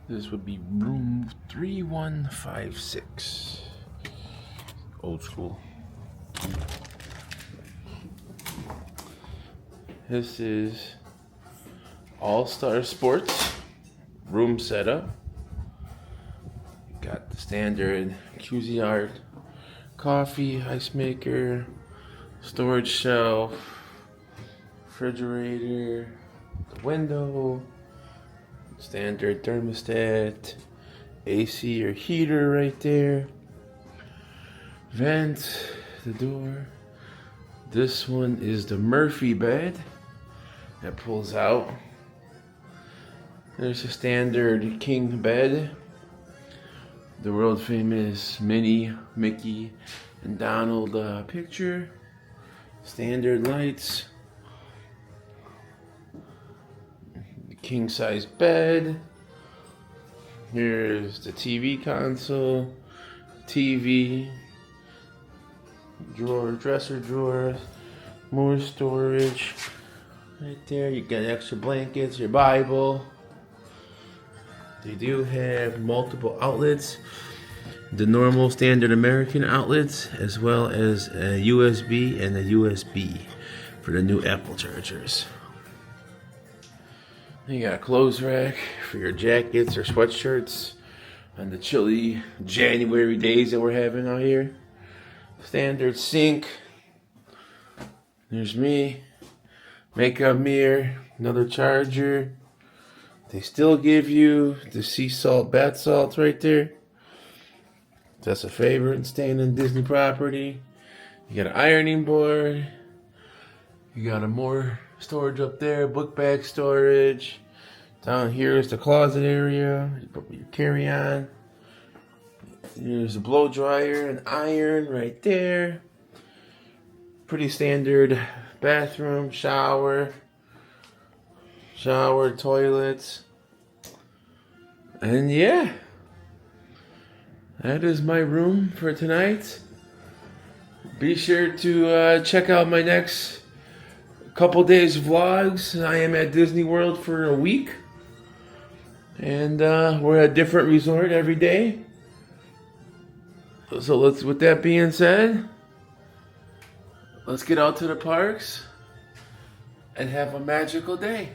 This would be room 3156. Old school. This is Allstar Sports room setup. Got the standard QZ art, coffee, ice maker, storage shelf, refrigerator, the window, standard thermostat, AC or heater right there, vent, the door. This one is the Murphy bed that pulls out. There's a standard king bed, the world famous Minnie, Mickey, and Donald picture, standard lights, the king size bed. Here's the TV console, TV, drawer, dresser drawers, more storage. Right there, you got extra blankets, your Bible. They do have multiple outlets, the normal standard American outlets, as well as a USB and a USB for the new Apple chargers. You got a clothes rack for your jackets or sweatshirts on the chilly January days that we're having out here. Standard sink. There's me. Makeup mirror. Another charger. They still give you the sea salt, bath salts right there. That's a favorite staying in Disney property. You got an ironing board. You got a more storage up there, book bag storage. Down here is the closet area. You put your carry-on. There's a blow dryer and iron right there. Pretty standard bathroom, shower, toilets. And yeah, that is my room for tonight. Be sure to check out my next couple days vlogs. I am at Disney World for a week. And we're at a different resort every day. So with that being said, let's get out to the parks and have a magical day.